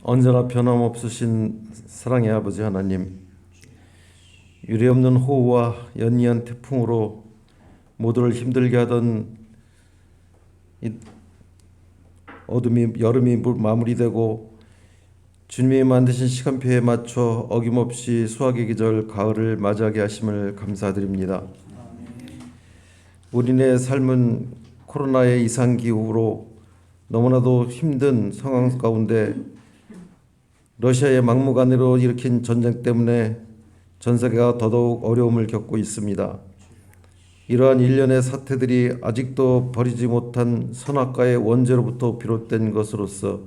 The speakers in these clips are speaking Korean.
언제나 변함없으신 사랑의 아버지 하나님, 유례없는 호우와 연이은 태풍으로 모두를 힘들게 하던 이 여름이 마무리되고 주님이 만드신 시간표에 맞춰 어김없이 수확의 계절 가을을 맞이하게 하심을 감사드립니다. 우리네 삶은 코로나의 이상기후로 너무나도 힘든 상황 가운데 러시아의 막무가내로 일으킨 전쟁 때문에 전 세계가 더더욱 어려움을 겪고 있습니다. 이러한 일련의 사태들이 아직도 버리지 못한 선악과의 원죄로부터 비롯된 것으로서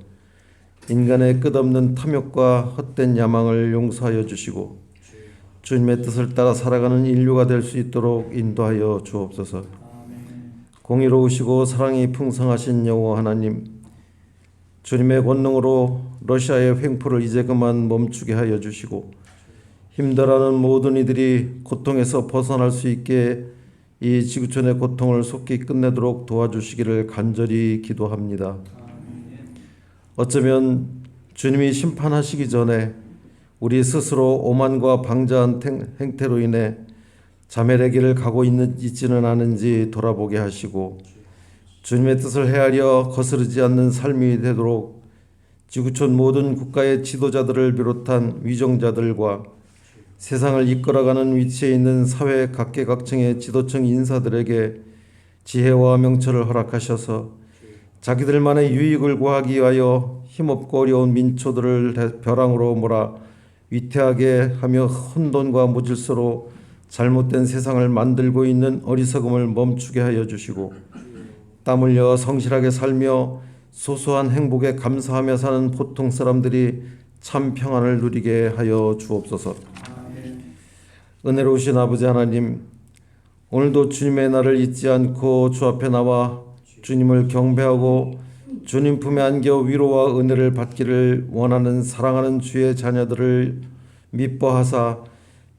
인간의 끝없는 탐욕과 헛된 야망을 용서하여 주시고 주님의 뜻을 따라 살아가는 인류가 될 수 있도록 인도하여 주옵소서. 공의로우시고 사랑이 풍성하신 여호와 하나님, 주님의 권능으로 러시아의 횡포를 이제 그만 멈추게 하여 주시고 힘들어하는 모든 이들이 고통에서 벗어날 수 있게 이 지구촌의 고통을 속히 끝내도록 도와주시기를 간절히 기도합니다. 어쩌면 주님이 심판하시기 전에 우리 스스로 오만과 방자한 행태로 인해 자멸의 길을 가고 있지는 않은지 돌아보게 하시고 주님의 뜻을 헤아려 거스르지 않는 삶이 되도록 지구촌 모든 국가의 지도자들을 비롯한 위정자들과 세상을 이끌어가는 위치에 있는 사회 각계각층의 지도층 인사들에게 지혜와 명철을 허락하셔서 자기들만의 유익을 구하기 위하여 힘없고 어려운 민초들을 벼랑으로 몰아 위태하게 하며 혼돈과 무질서로 잘못된 세상을 만들고 있는 어리석음을 멈추게 하여 주시고 땀 흘려 성실하게 살며 소소한 행복에 감사하며 사는 보통 사람들이 참 평안을 누리게 하여 주옵소서. 은혜로우신 아버지 하나님, 오늘도 주님의 날을 잊지 않고 주 앞에 나와 주님을 경배하고 주님 품에 안겨 위로와 은혜를 받기를 원하는 사랑하는 주의 자녀들을 미뻐하사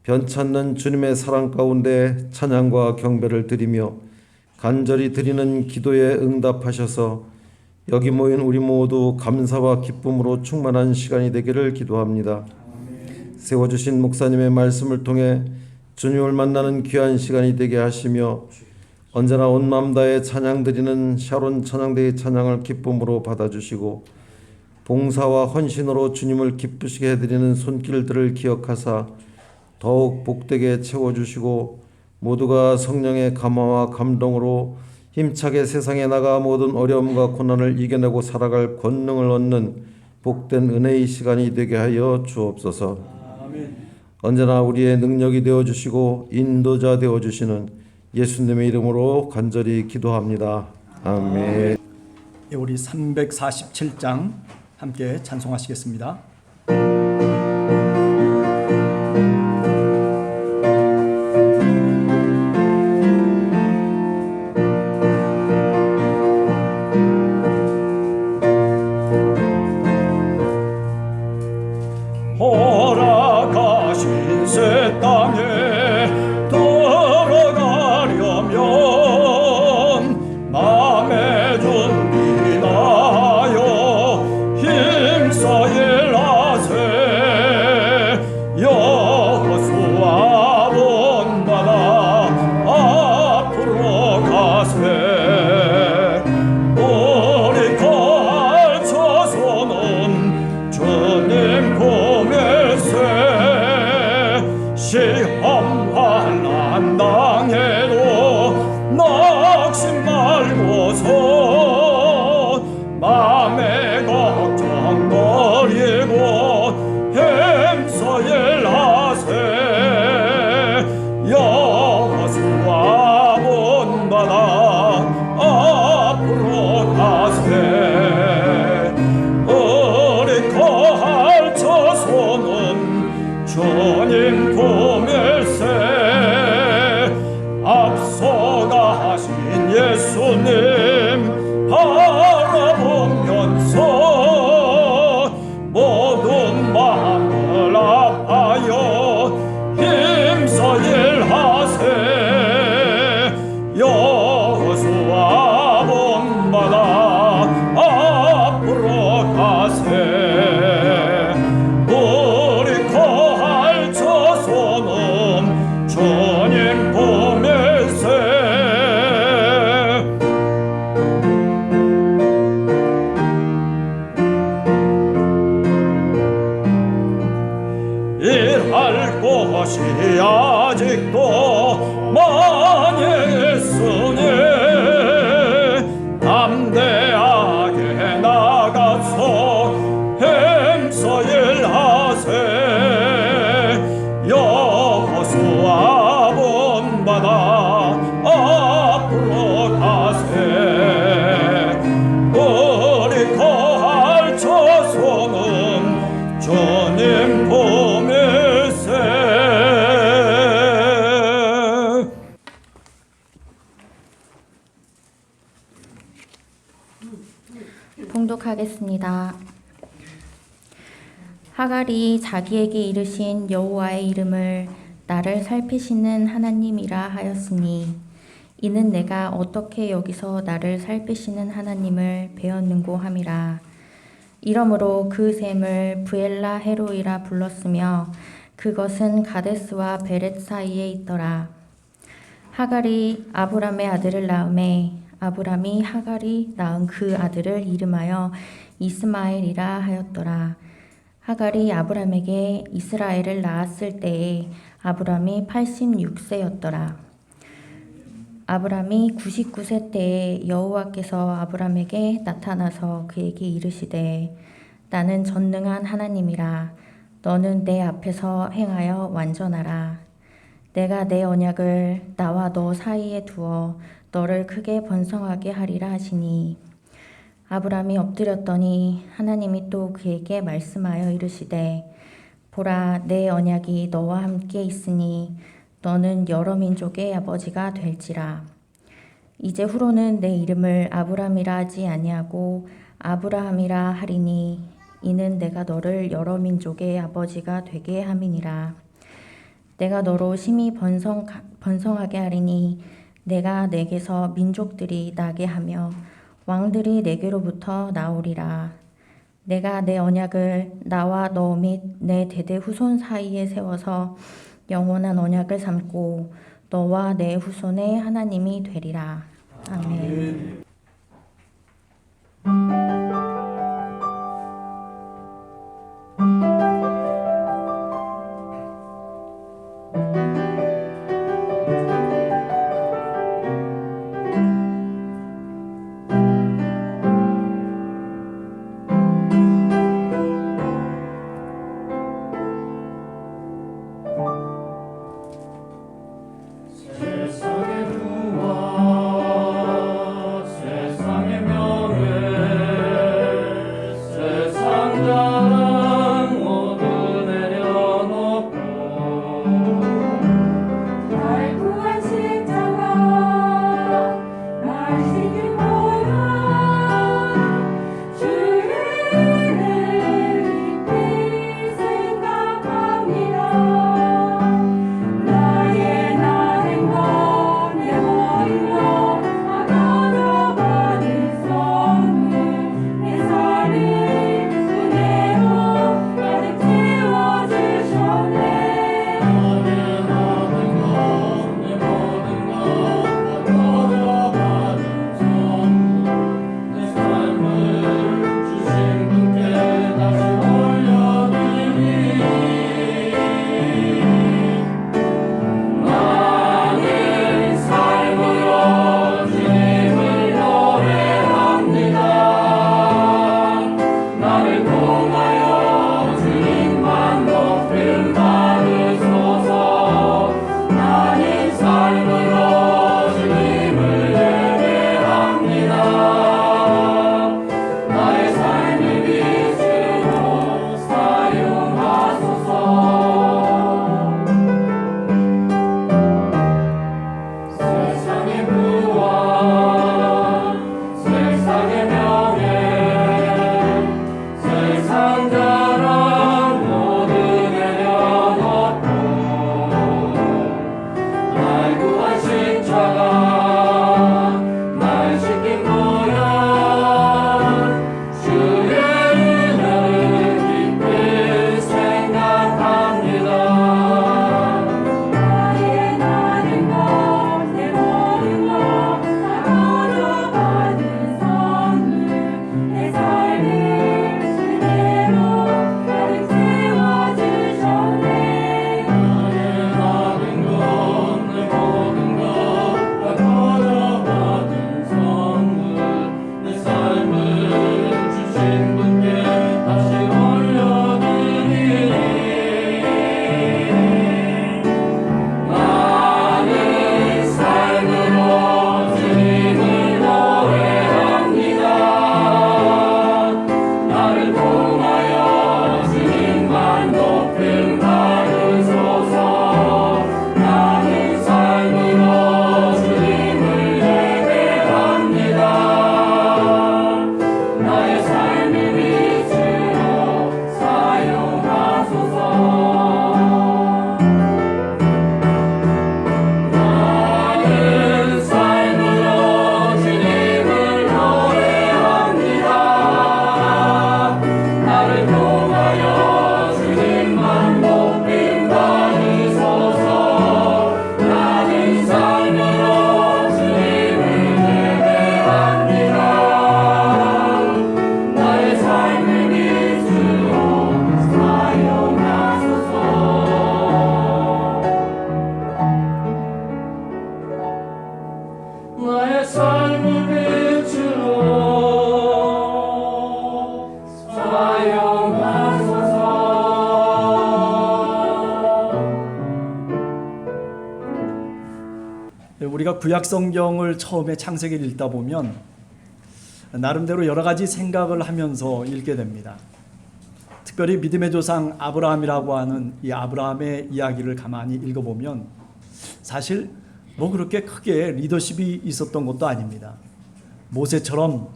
변찮는 주님의 사랑 가운데 찬양과 경배를 드리며 간절히 드리는 기도에 응답하셔서 여기 모인 우리 모두 감사와 기쁨으로 충만한 시간이 되기를 기도합니다. 세워주신 목사님의 말씀을 통해 주님을 만나는 귀한 시간이 되게 하시며 언제나 온 마음 다해 찬양 드리는 샤론 찬양대의 찬양을 기쁨으로 받아주시고 봉사와 헌신으로 주님을 기쁘시게 해드리는 손길들을 기억하사 더욱 복되게 채워주시고 모두가 성령의 감화와 감동으로 힘차게 세상에 나가 모든 어려움과 고난을 이겨내고 살아갈 권능을 얻는 복된 은혜의 시간이 되게 하여 주옵소서. 아멘. 언제나 우리의 능력이 되어주시고 인도자 되어주시는 예수님의 이름으로 간절히 기도합니다. 아멘. 우리 347장 함께 찬송하시겠습니다. 새 땅에 들어가려면 마음의 준비나여 힘써 일하세. 것이 아직도 많이 있으니 담대하게 나가서 힘써 일하세. 여호수아 본받아 앞으로 가세. 우리 거할 자손은 주님 품일세. 봉독하겠습니다. 하갈이 자기에게 이르신 여호와의 이름을 나를 살피시는 하나님이라 하였으니 이는 내가 어떻게 여기서 나를 살피시는 하나님을 배웠는고 함이라. 이러므로 그 샘을 브엘라 헤로이라 불렀으며 그것은 가데스와 베렛 사이에 있더라. 하갈이 아브람의 아들을 낳음에 아브람이 하갈이 낳은 그 아들을 이름하여 이스마엘이라 하였더라. 하갈이 아브람에게 이스라엘을 낳았을 때에 아브람이 86세였더라. 아브람이 99세 때에 여호와께서 아브람에게 나타나서 그에게 이르시되 나는 전능한 하나님이라. 너는 내 앞에서 행하여 완전하라. 내가 내 언약을 나와 너 사이에 두어 너를 크게 번성하게 하리라 하시니 아브람이 엎드렸더니 하나님이 또 그에게 말씀하여 이르시되 보라 내 언약이 너와 함께 있으니 너는 여러 민족의 아버지가 될지라. 이제 후로는 내 이름을 아브람이라 하지 아니하고 아브라함이라 하리니 이는 내가 너를 여러 민족의 아버지가 되게 함이니라. 내가 너로 심히 번성하게 하리니 내가 내게서 민족들이 나게 하며 왕들이 내게로부터 나오리라. 내가 내 언약을 나와 너 및 내 대대 후손 사이에 세워서 영원한 언약을 삼고 너와 내 후손의 하나님이 되리라. 아멘. 세상의 명예 세상 우리가 구약 성경을 처음에 창세기를 읽다 보면 나름대로 여러 가지 생각을 하면서 읽게 됩니다. 특별히 믿음의 조상 아브라함이라고 하는 이 아브라함의 이야기를 가만히 읽어보면 사실 뭐 그렇게 크게 리더십이 있었던 것도 아닙니다. 모세처럼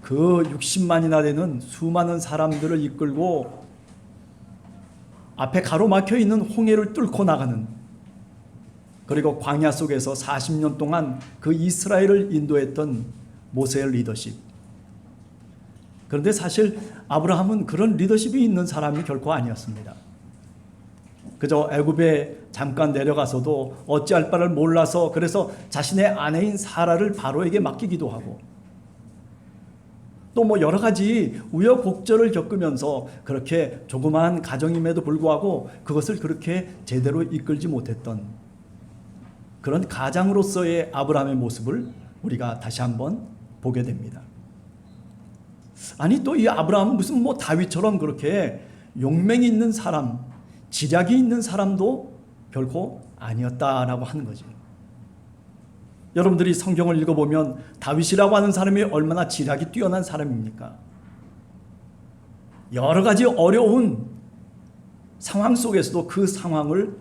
그 60만이나 되는 수많은 사람들을 이끌고 앞에 가로막혀 있는 홍해를 뚫고 나가는, 그리고 광야 속에서 40년 동안 그 이스라엘을 인도했던 모세의 리더십. 그런데 사실 아브라함은 그런 리더십이 있는 사람이 결코 아니었습니다. 그저 애굽에 잠깐 내려가서도 어찌할 바를 몰라서 그래서 자신의 아내인 사라를 바로에게 맡기기도 하고, 또 뭐 여러 가지 우여곡절을 겪으면서 그렇게 조그마한 가정임에도 불구하고 그것을 그렇게 제대로 이끌지 못했던 그런 가장으로서의 아브라함의 모습을 우리가 다시 한번 보게 됩니다. 아니 또 이 아브라함은 무슨 뭐 다윗처럼 그렇게 용맹이 있는 사람, 지략이 있는 사람도 결코 아니었다라고 하는 거지. 여러분들이 성경을 읽어보면 다윗이라고 하는 사람이 얼마나 지략이 뛰어난 사람입니까? 여러 가지 어려운 상황 속에서도 그 상황을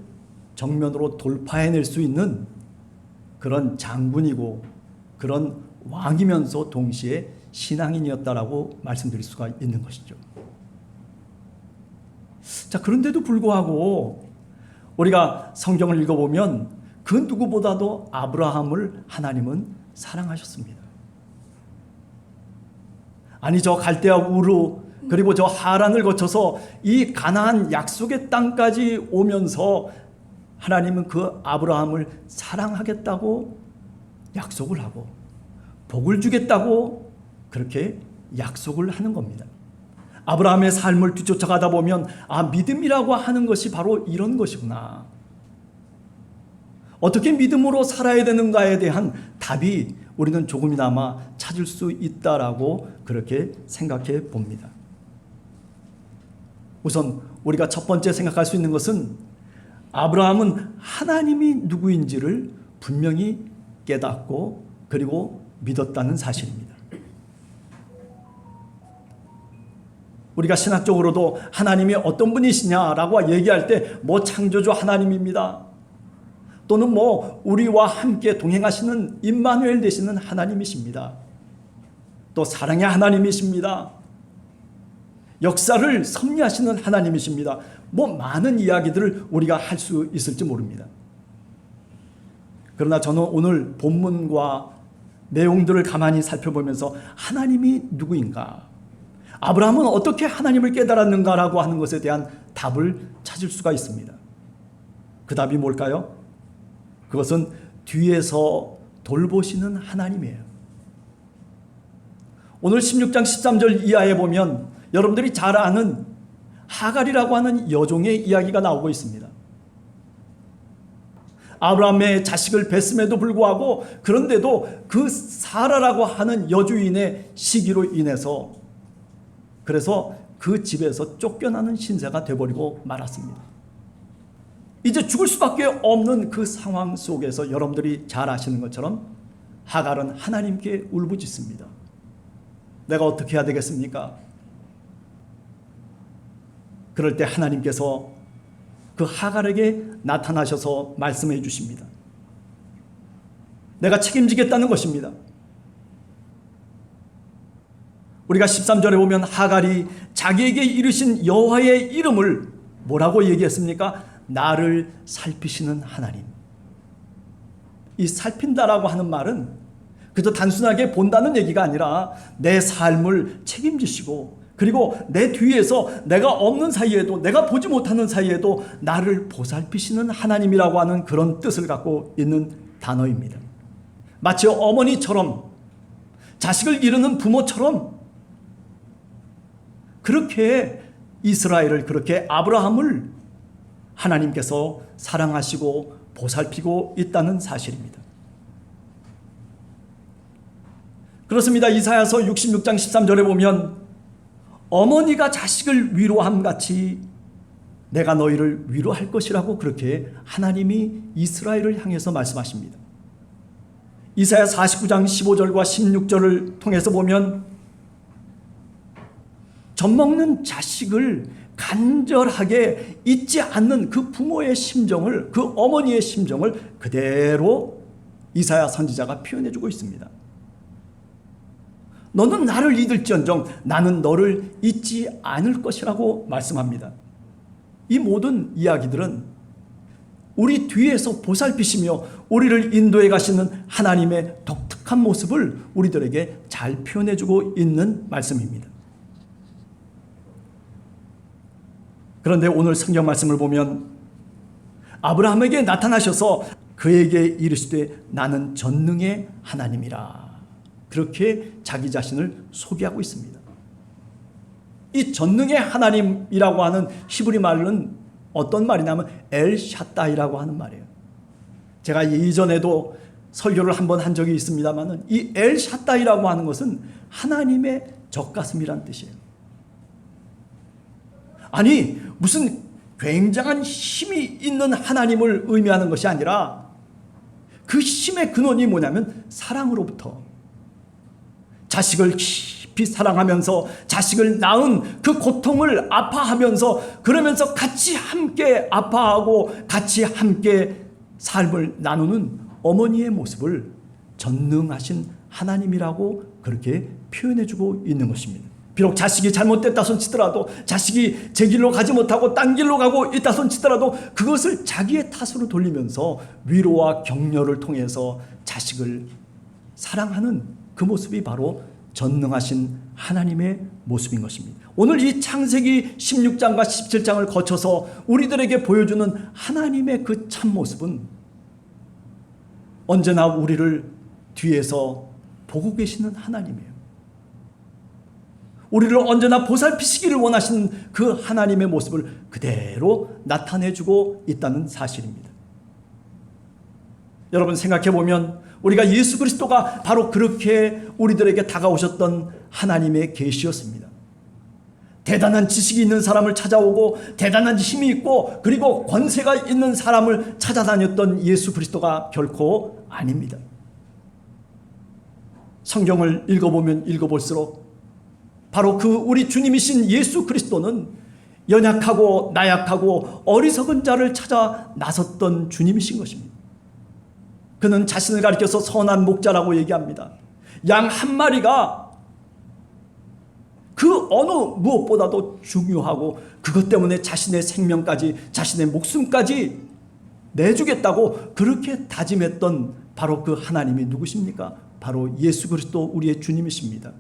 정면으로 돌파해낼 수 있는 그런 장군이고 그런 왕이면서 동시에 신앙인이었다라고 말씀드릴 수가 있는 것이죠. 자, 그런데도 불구하고 우리가 성경을 읽어보면 그 누구보다도 아브라함을 하나님은 사랑하셨습니다. 아니 저 갈대아 우르 그리고 저 하란을 거쳐서 이 가나안 약속의 땅까지 오면서 하나님은 그 아브라함을 사랑하겠다고 약속을 하고 복을 주겠다고 그렇게 약속을 하는 겁니다. 아브라함의 삶을 뒤쫓아가다 보면 믿음이라고 하는 것이 바로 이런 것이구나. 어떻게 믿음으로 살아야 되는가에 대한 답이 우리는 조금이나마 찾을 수 있다라고 그렇게 생각해 봅니다. 우선 우리가 첫 번째 생각할 수 있는 것은 아브라함은 하나님이 누구인지를 분명히 깨닫고 그리고 믿었다는 사실입니다. 우리가 신학적으로도 하나님이 어떤 분이시냐라고 얘기할 때 뭐 창조주 하나님입니다. 또는 뭐 우리와 함께 동행하시는 임마누엘 되시는 하나님이십니다. 또 사랑의 하나님이십니다. 역사를 섭리하시는 하나님이십니다. 뭐 많은 이야기들을 우리가 할 수 있을지 모릅니다. 그러나 저는 오늘 본문과 내용들을 가만히 살펴보면서 하나님이 누구인가, 아브라함은 어떻게 하나님을 깨달았는가라고 하는 것에 대한 답을 찾을 수가 있습니다. 그 답이 뭘까요? 그것은 뒤에서 돌보시는 하나님이에요. 오늘 16장 13절 이하에 보면 여러분들이 잘 아는 하갈이라고 하는 여종의 이야기가 나오고 있습니다. 아브라함의 자식을 뱄음에도 불구하고 그런데도 그 사라라고 하는 여주인의 시기로 인해서 그래서 그 집에서 쫓겨나는 신세가 되어버리고 말았습니다. 이제 죽을 수밖에 없는 그 상황 속에서 여러분들이 잘 아시는 것처럼 하갈은 하나님께 울부짖습니다. 내가 어떻게 해야 되겠습니까? 그럴 때 하나님께서 그 하갈에게 나타나셔서 말씀해 주십니다. 내가 책임지겠다는 것입니다. 우리가 13절에 보면 하갈이 자기에게 이르신 여호와의 이름을 뭐라고 얘기했습니까? 나를 살피시는 하나님. 이 살핀다라고 하는 말은 그저 단순하게 본다는 얘기가 아니라 내 삶을 책임지시고 그리고 내 뒤에서 내가 없는 사이에도 내가 보지 못하는 사이에도 나를 보살피시는 하나님이라고 하는 그런 뜻을 갖고 있는 단어입니다. 마치 어머니처럼 자식을 기르는 부모처럼 그렇게 이스라엘을 그렇게 아브라함을 하나님께서 사랑하시고 보살피고 있다는 사실입니다. 그렇습니다. 이사야서 66장 13절에 보면 어머니가 자식을 위로함 같이 내가 너희를 위로할 것이라고 그렇게 하나님이 이스라엘을 향해서 말씀하십니다. 이사야 49장 15절과 16절을 통해서 보면 젖먹는 자식을 간절하게 잊지 않는 그 부모의 심정을, 그 어머니의 심정을 그대로 이사야 선지자가 표현해주고 있습니다. 너는 나를 잊을지언정 나는 너를 잊지 않을 것이라고 말씀합니다. 이 모든 이야기들은 우리 뒤에서 보살피시며 우리를 인도해 가시는 하나님의 독특한 모습을 우리들에게 잘 표현해주고 있는 말씀입니다. 그런데 오늘 성경 말씀을 보면 아브라함에게 나타나셔서 그에게 이르시되 나는 전능의 하나님이라, 그렇게 자기 자신을 소개하고 있습니다. 이 전능의 하나님이라고 하는 히브리 말은 어떤 말이냐면 엘샤다이라고 하는 말이에요. 제가 이전에도 설교를 한번 한 적이 있습니다만 이 엘샤다이라고 하는 것은 하나님의 젖가슴이란 뜻이에요. 아니 무슨 굉장한 힘이 있는 하나님을 의미하는 것이 아니라 그 힘의 근원이 뭐냐면 사랑으로부터, 자식을 깊이 사랑하면서 자식을 낳은 그 고통을 아파하면서 그러면서 같이 함께 아파하고 같이 함께 삶을 나누는 어머니의 모습을 전능하신 하나님이라고 그렇게 표현해주고 있는 것입니다. 비록 자식이 잘못됐다 손치더라도, 자식이 제 길로 가지 못하고 딴 길로 가고 있다 손치더라도 그것을 자기의 탓으로 돌리면서 위로와 격려를 통해서 자식을 사랑하는 그 모습이 바로 전능하신 하나님의 모습인 것입니다. 오늘 이 창세기 16장과 17장을 거쳐서 우리들에게 보여주는 하나님의 그 참모습은 언제나 우리를 뒤에서 보고 계시는 하나님이에요. 우리를 언제나 보살피시기를 원하시는 그 하나님의 모습을 그대로 나타내주고 있다는 사실입니다. 여러분 생각해보면 우리가 예수 그리스도가 바로 그렇게 우리들에게 다가오셨던 하나님의 계시였습니다. 대단한 지식이 있는 사람을 찾아오고 대단한 힘이 있고 그리고 권세가 있는 사람을 찾아다녔던 예수 그리스도가 결코 아닙니다. 성경을 읽어보면 읽어볼수록 바로 그 우리 주님이신 예수 그리스도는 연약하고 나약하고 어리석은 자를 찾아 나섰던 주님이신 것입니다. 그는 자신을 가리켜서 선한 목자라고 얘기합니다. 양 한 마리가 그 어느 무엇보다도 중요하고 그것 때문에 자신의 생명까지, 자신의 목숨까지 내주겠다고 그렇게 다짐했던 바로 그 하나님이 누구십니까? 바로 예수 그리스도 우리의 주님이십니다.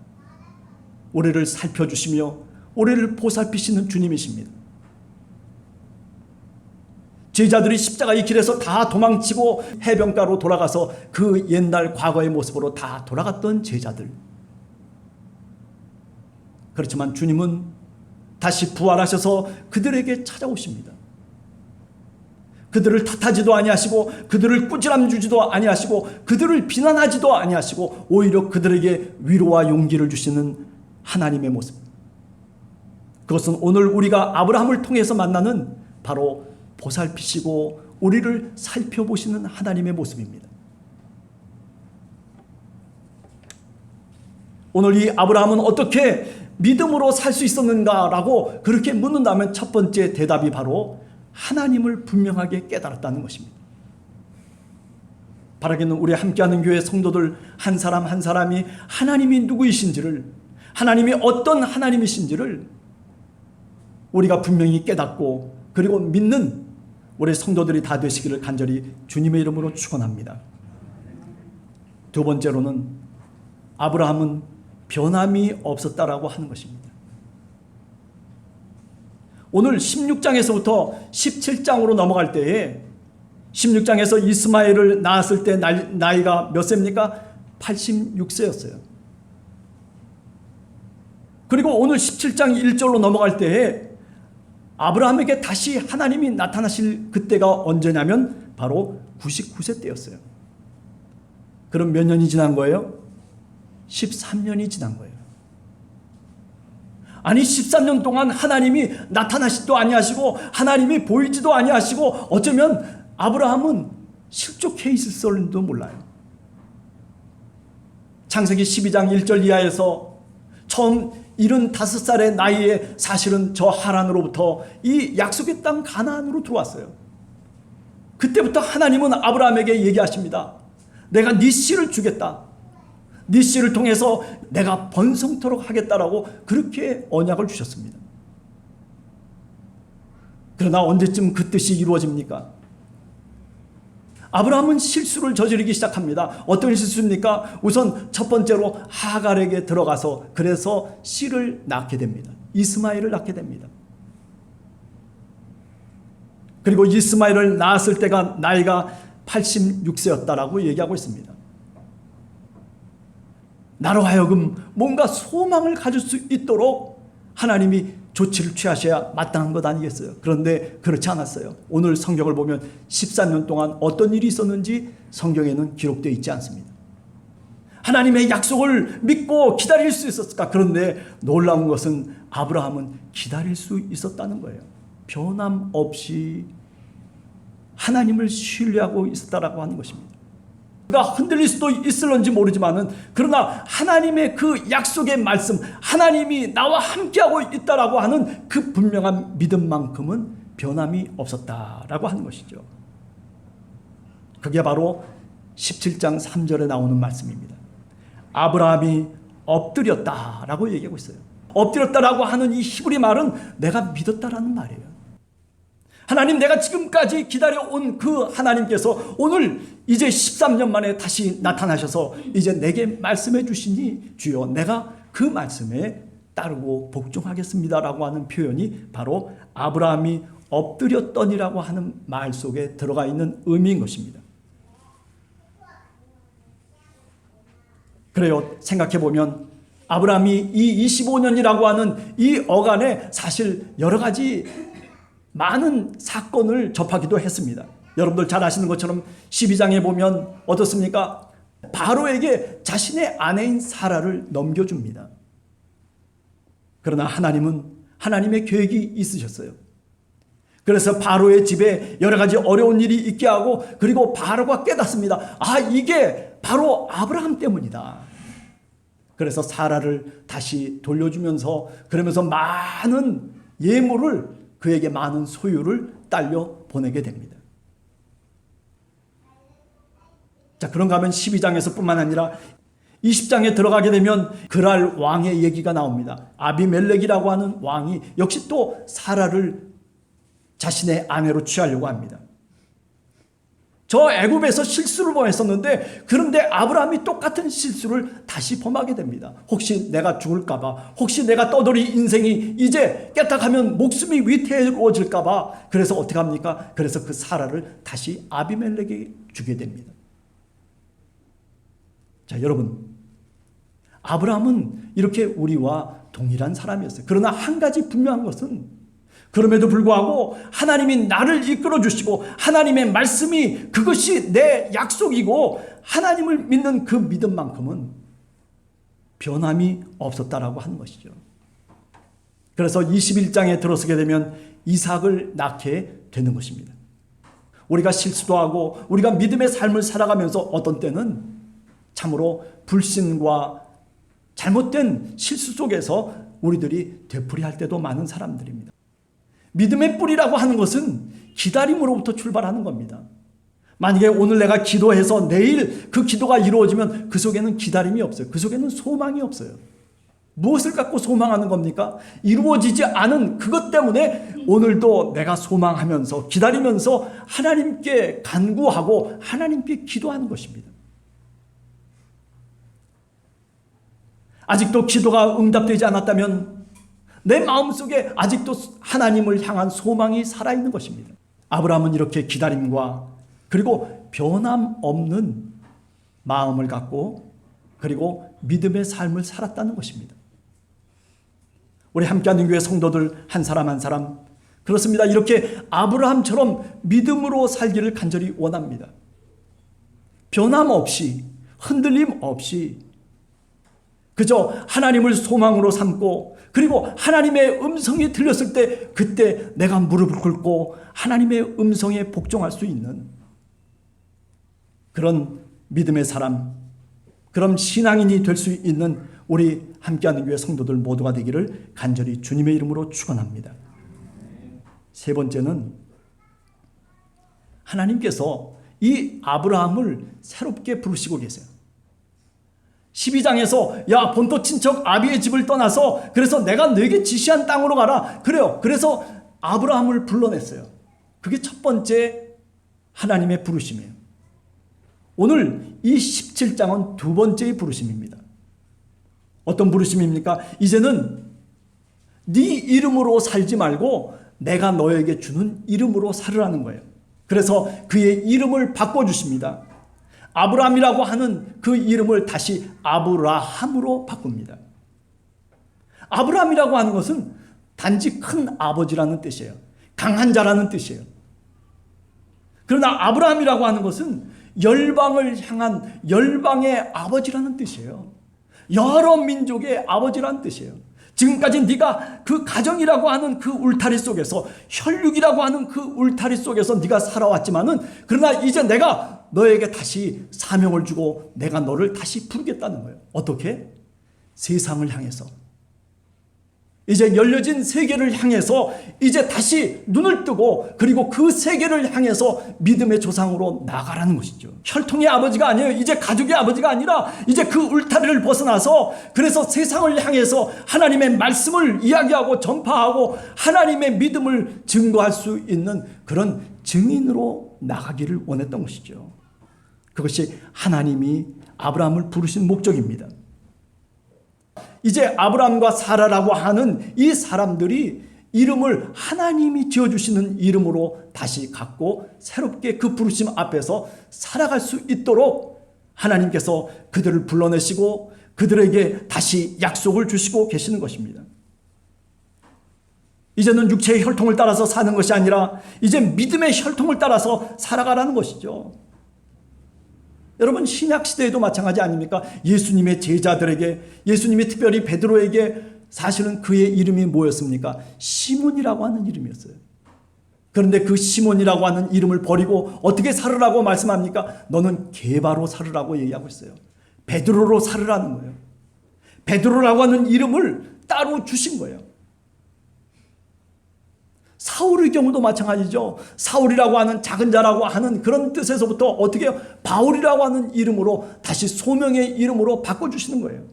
우리를 살펴주시며 우리를 보살피시는 주님이십니다. 제자들이 십자가의 길에서 다 도망치고 해변가로 돌아가서 그 옛날 과거의 모습으로 다 돌아갔던 제자들. 그렇지만 주님은 다시 부활하셔서 그들에게 찾아오십니다. 그들을 탓하지도 아니하시고 그들을 꾸지람 주지도 아니하시고 그들을 비난하지도 아니하시고 오히려 그들에게 위로와 용기를 주시는 하나님의 모습. 그것은 오늘 우리가 아브라함을 통해서 만나는 바로 보살피시고 우리를 살펴보시는 하나님의 모습입니다. 오늘 이 아브라함은 어떻게 믿음으로 살 수 있었는가라고 그렇게 묻는다면 첫 번째 대답이 바로 하나님을 분명하게 깨달았다는 것입니다. 바라기는 우리 함께하는 교회 성도들 한 사람 한 사람이 하나님이 누구이신지를, 하나님이 어떤 하나님이신지를 우리가 분명히 깨닫고 그리고 믿는 우리 성도들이 다 되시기를 간절히 주님의 이름으로 축원합니다. 두 번째로는 아브라함은 변함이 없었다라고 하는 것입니다. 오늘 16장에서부터 17장으로 넘어갈 때에 16장에서 이스마엘을 낳았을 때 나이가 몇 세입니까? 86세였어요. 그리고 오늘 17장 1절로 넘어갈 때에 아브라함에게 다시 하나님이 나타나실 그때가 언제냐면 바로 99세 때였어요. 그럼 몇 년이 지난 거예요? 13년이 지난 거예요. 아니 13년 동안 하나님이 나타나시지도 아니하시고 하나님이 보이지도 아니하시고 어쩌면 아브라함은 실족해 있을지도 몰라요. 창세기 12장 1절 이하에서 처음 75살의 나이에 사실은 저 하란으로부터 이 약속의 땅 가나안으로 들어왔어요. 그때부터 하나님은 아브라함에게 얘기하십니다. 내가 네 씨를 주겠다. 네 씨를 통해서 내가 번성토록 하겠다라고 그렇게 언약을 주셨습니다. 그러나 언제쯤 그 뜻이 이루어집니까? 아브라함은 실수를 저지르기 시작합니다. 어떤 실수입니까? 우선 첫 번째로 하갈에게 들어가서 그래서 씨를 낳게 됩니다. 이스마엘을 낳게 됩니다. 그리고 이스마엘을 낳았을 때가 나이가 86세였다라고 얘기하고 있습니다. 나로 하여금 뭔가 소망을 가질 수 있도록 하나님이 조치를 취하셔야 마땅한 것 아니겠어요? 그런데 그렇지 않았어요. 오늘 성경을 보면 14년 동안 어떤 일이 있었는지 성경에는 기록되어 있지 않습니다. 하나님의 약속을 믿고 기다릴 수 있었을까? 그런데 놀라운 것은 아브라함은 기다릴 수 있었다는 거예요. 변함없이 하나님을 신뢰하고 있었다라고 하는 것입니다. 그가 흔들릴 수도 있을런지 모르지만은 그러나 하나님의 그 약속의 말씀, 하나님이 나와 함께하고 있다라고 하는 그 분명한 믿음만큼은 변함이 없었다라고 하는 것이죠. 그게 바로 17장 3절에 나오는 말씀입니다. 아브라함이 엎드렸다라고 얘기하고 있어요. 엎드렸다라고 하는 이 히브리 말은 내가 믿었다라는 말이에요. 하나님, 내가 지금까지 기다려온 그 하나님께서 오늘 이제 13년 만에 다시 나타나셔서 이제 내게 말씀해 주시니 주여 내가 그 말씀에 따르고 복종하겠습니다라고 하는 표현이 바로 아브라함이 엎드렸더니라고 하는 말 속에 들어가 있는 의미인 것입니다. 그래요. 생각해 보면 아브라함이 이 25년이라고 하는 이 어간에 사실 여러 가지 많은 사건을 접하기도 했습니다. 여러분들 잘 아시는 것처럼 12장에 보면 어떻습니까? 바로에게 자신의 아내인 사라를 넘겨줍니다. 그러나 하나님은 하나님의 계획이 있으셨어요. 그래서 바로의 집에 여러 가지 어려운 일이 있게 하고 그리고 바로가 깨닫습니다. 아, 이게 바로 아브라함 때문이다. 그래서 사라를 다시 돌려주면서 그러면서 많은 예물을 그에게 많은 소유를 딸려 보내게 됩니다. 자, 그런가 하면 12장에서 뿐만 아니라 20장에 들어가게 되면 그랄 왕의 얘기가 나옵니다. 아비멜렉이라고 하는 왕이 역시 또 사라를 자신의 아내로 취하려고 합니다. 저 애굽에서 실수를 범했었는데 그런데 아브라함이 똑같은 실수를 다시 범하게 됩니다. 혹시 내가 죽을까 봐, 혹시 내가 떠돌이 인생이 이제 깨딱하면 목숨이 위태로워질까 봐, 그래서 어떻게 합니까? 그래서 그 사라를 다시 아비멜렉에게 주게 됩니다. 자, 여러분, 아브라함은 이렇게 우리와 동일한 사람이었어요. 그러나 한 가지 분명한 것은 그럼에도 불구하고 하나님이 나를 이끌어 주시고 하나님의 말씀이 그것이 내 약속이고 하나님을 믿는 그 믿음만큼은 변함이 없었다라고 하는 것이죠. 그래서 21장에 들어서게 되면 이삭을 낳게 되는 것입니다. 우리가 실수도 하고 우리가 믿음의 삶을 살아가면서 어떤 때는 참으로 불신과 잘못된 실수 속에서 우리들이 되풀이할 때도 많은 사람들입니다. 믿음의 뿌리라고 하는 것은 기다림으로부터 출발하는 겁니다. 만약에 오늘 내가 기도해서 내일 그 기도가 이루어지면 그 속에는 기다림이 없어요. 그 속에는 소망이 없어요. 무엇을 갖고 소망하는 겁니까? 이루어지지 않은 그것 때문에 오늘도 내가 소망하면서 기다리면서 하나님께 간구하고 하나님께 기도하는 것입니다. 아직도 기도가 응답되지 않았다면 내 마음속에 아직도 하나님을 향한 소망이 살아있는 것입니다. 아브라함은 이렇게 기다림과 그리고 변함없는 마음을 갖고 그리고 믿음의 삶을 살았다는 것입니다. 우리 함께하는 교회 성도들 한 사람 한 사람 그렇습니다. 이렇게 아브라함처럼 믿음으로 살기를 간절히 원합니다. 변함없이 흔들림 없이 그저 하나님을 소망으로 삼고 그리고 하나님의 음성이 들렸을 때 그때 내가 무릎을 꿇고 하나님의 음성에 복종할 수 있는 그런 믿음의 사람, 그럼 신앙인이 될 수 있는 우리 함께하는 교회 성도들 모두가 되기를 간절히 주님의 이름으로 축원합니다. 세 번째는 하나님께서 이 아브라함을 새롭게 부르시고 계세요. 12장에서 야 본토 친척 아비의 집을 떠나서 그래서 내가 너에게 지시한 땅으로 가라. 그래요. 그래서 아브라함을 불러냈어요. 그게 첫 번째 하나님의 부르심이에요. 오늘 이 17장은 두 번째의 부르심입니다. 어떤 부르심입니까? 이제는 네 이름으로 살지 말고 내가 너에게 주는 이름으로 살으라는 거예요. 그래서 그의 이름을 바꿔주십니다. 아브라함이라고 하는 그 이름을 다시 아브라함으로 바꿉니다. 아브라함이라고 하는 것은 단지 큰 아버지라는 뜻이에요. 강한 자라는 뜻이에요. 그러나 아브라함이라고 하는 것은 열방을 향한 열방의 아버지라는 뜻이에요. 여러 민족의 아버지라는 뜻이에요. 지금까지 네가 그 가정이라고 하는 그 울타리 속에서 혈육이라고 하는 그 울타리 속에서 네가 살아왔지만은 그러나 이제 내가 너에게 다시 사명을 주고 내가 너를 다시 부르겠다는 거예요. 어떻게? 세상을 향해서. 이제 열려진 세계를 향해서 이제 다시 눈을 뜨고 그리고 그 세계를 향해서 믿음의 조상으로 나가라는 것이죠. 혈통의 아버지가 아니에요. 이제 가족의 아버지가 아니라 이제 그 울타리를 벗어나서 그래서 세상을 향해서 하나님의 말씀을 이야기하고 전파하고 하나님의 믿음을 증거할 수 있는 그런 증인으로 나가기를 원했던 것이죠. 그것이 하나님이 아브라함을 부르신 목적입니다. 이제 아브라함과 사라라고 하는 이 사람들이 이름을 하나님이 지어주시는 이름으로 다시 갖고 새롭게 그 부르심 앞에서 살아갈 수 있도록 하나님께서 그들을 불러내시고 그들에게 다시 약속을 주시고 계시는 것입니다. 이제는 육체의 혈통을 따라서 사는 것이 아니라 이제 믿음의 혈통을 따라서 살아가라는 것이죠. 여러분 신약 시대에도 마찬가지 아닙니까? 예수님의 제자들에게 예수님이 특별히 베드로에게 사실은 그의 이름이 뭐였습니까? 시몬이라고 하는 이름이었어요. 그런데 그 시몬이라고 하는 이름을 버리고 어떻게 살으라고 말씀합니까? 너는 게바로 살으라고 얘기하고 있어요. 베드로로 살으라는 거예요. 베드로라고 하는 이름을 따로 주신 거예요. 사울의 경우도 마찬가지죠. 사울이라고 하는 작은 자라고 하는 그런 뜻에서부터 어떻게 해요? 바울이라고 하는 이름으로 다시 소명의 이름으로 바꿔주시는 거예요.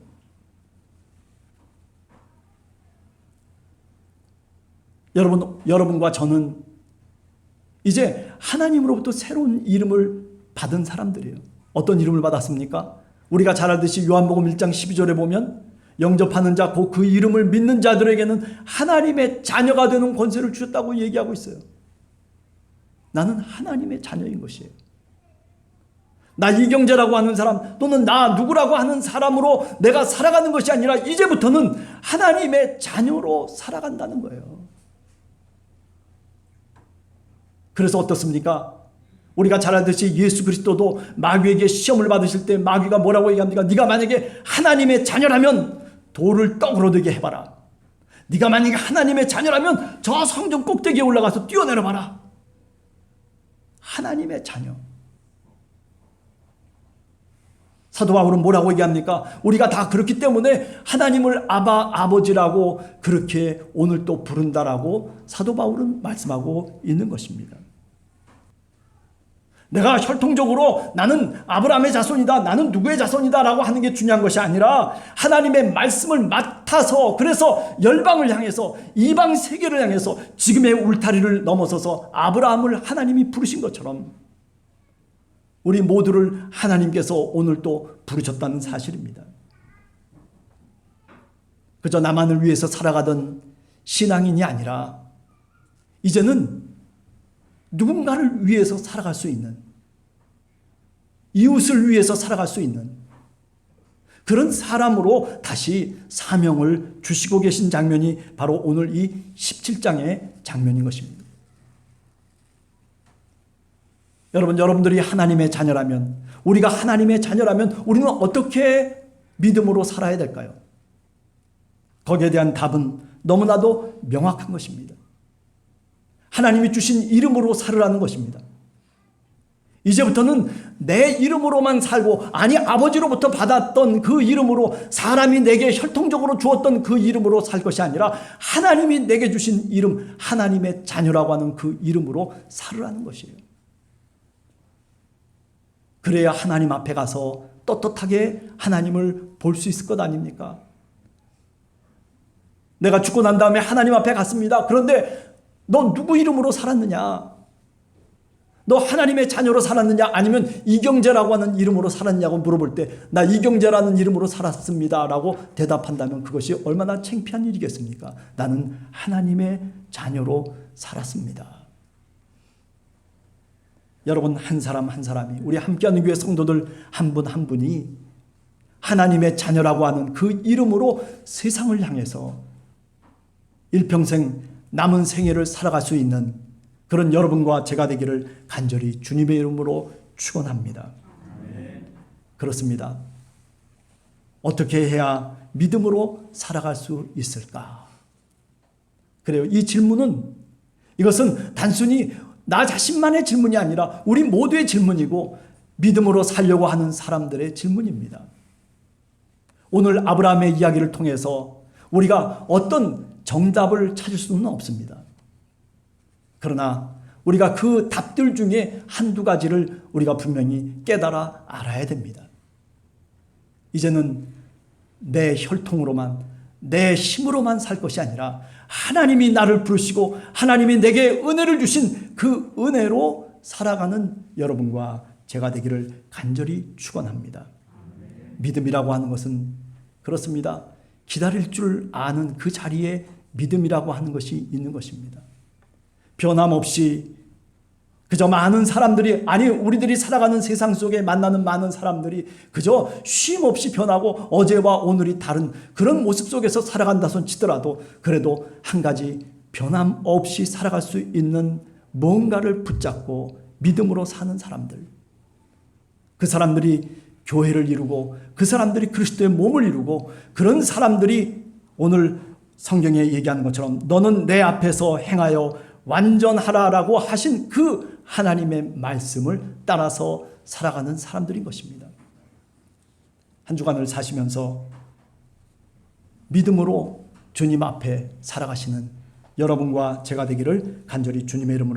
여러분과 저는 이제 하나님으로부터 새로운 이름을 받은 사람들이에요. 어떤 이름을 받았습니까? 우리가 잘 알듯이 요한복음 1장 12절에 보면 영접하는 자, 곧 그 이름을 믿는 자들에게는 하나님의 자녀가 되는 권세를 주셨다고 얘기하고 있어요. 나는 하나님의 자녀인 것이에요. 나 이경재라고 하는 사람 또는 나 누구라고 하는 사람으로 내가 살아가는 것이 아니라 이제부터는 하나님의 자녀로 살아간다는 거예요. 그래서 어떻습니까? 우리가 잘 알듯이 예수 그리스도도 마귀에게 시험을 받으실 때 마귀가 뭐라고 얘기합니까? 네가 만약에 하나님의 자녀라면 돌을 떡으로 되게 해봐라. 네가 만약에 하나님의 자녀라면 저 성전 꼭대기에 올라가서 뛰어내려봐라. 하나님의 자녀. 사도 바울은 뭐라고 얘기합니까? 우리가 다 그렇기 때문에 하나님을 아버지라고 그렇게 오늘 또 부른다라고 사도 바울은 말씀하고 있는 것입니다. 내가 혈통적으로 나는 아브라함의 자손이다, 나는 누구의 자손이다 라고 하는 게 중요한 것이 아니라 하나님의 말씀을 맡아서 그래서 열방을 향해서 이방 세계를 향해서 지금의 울타리를 넘어서서 아브라함을 하나님이 부르신 것처럼 우리 모두를 하나님께서 오늘 또 부르셨다는 사실입니다. 그저 나만을 위해서 살아가던 신앙인이 아니라 이제는 누군가를 위해서 살아갈 수 있는, 이웃을 위해서 살아갈 수 있는 그런 사람으로 다시 사명을 주시고 계신 장면이 바로 오늘 이 17장의 장면인 것입니다. 여러분들이 하나님의 자녀라면, 우리가 하나님의 자녀라면 우리는 어떻게 믿음으로 살아야 될까요? 거기에 대한 답은 너무나도 명확한 것입니다. 하나님이 주신 이름으로 살으라는 것입니다. 이제부터는 내 이름으로만 살고, 아니 아버지로부터 받았던 그 이름으로, 사람이 내게 혈통적으로 주었던 그 이름으로 살 것이 아니라 하나님이 내게 주신 이름, 하나님의 자녀라고 하는 그 이름으로 살으라는 것이에요. 그래야 하나님 앞에 가서 떳떳하게 하나님을 볼 수 있을 것 아닙니까? 내가 죽고 난 다음에 하나님 앞에 갔습니다. 그런데 너 누구 이름으로 살았느냐? 너 하나님의 자녀로 살았느냐? 아니면 이경재라고 하는 이름으로 살았냐고 물어볼 때 나 이경재라는 이름으로 살았습니다 라고 대답한다면 그것이 얼마나 창피한 일이겠습니까? 나는 하나님의 자녀로 살았습니다. 여러분, 한 사람 한 사람이, 우리 함께하는 교회 성도들 한 분 한 분이 하나님의 자녀라고 하는 그 이름으로 세상을 향해서 일평생 남은 생애를 살아갈 수 있는 그런 여러분과 제가 되기를 간절히 주님의 이름으로 축원합니다. 그렇습니다. 어떻게 해야 믿음으로 살아갈 수 있을까? 그래요. 이 질문은, 이것은 단순히 나 자신만의 질문이 아니라 우리 모두의 질문이고 믿음으로 살려고 하는 사람들의 질문입니다. 오늘 아브라함의 이야기를 통해서 우리가 어떤 정답을 찾을 수는 없습니다. 그러나 우리가 그 답들 중에 한두 가지를 우리가 분명히 깨달아 알아야 됩니다. 이제는 내 혈통으로만, 내 힘으로만 살 것이 아니라 하나님이 나를 부르시고 하나님이 내게 은혜를 주신 그 은혜로 살아가는 여러분과 제가 되기를 간절히 축원합니다. 믿음이라고 하는 것은 그렇습니다. 기다릴 줄 아는 그 자리에 믿음이라고 하는 것이 있는 것입니다. 변함없이 그저 많은 사람들이, 아니 우리들이 살아가는 세상 속에 만나는 많은 사람들이 그저 쉼없이 변하고 어제와 오늘이 다른 그런 모습 속에서 살아간다 손 치더라도 그래도 한 가지 변함없이 살아갈 수 있는 뭔가를 붙잡고 믿음으로 사는 사람들, 그 사람들이 교회를 이루고 그 사람들이 그리스도의 몸을 이루고 그런 사람들이 오늘 성경에 얘기하는 것처럼 너는 내 앞에서 행하여 완전하라라고 하신 그 하나님의 말씀을 따라서 살아가는 사람들인 것입니다. 한 주간을 사시면서 믿음으로 주님 앞에 살아가시는 여러분과 제가 되기를 간절히 주님의 이름으로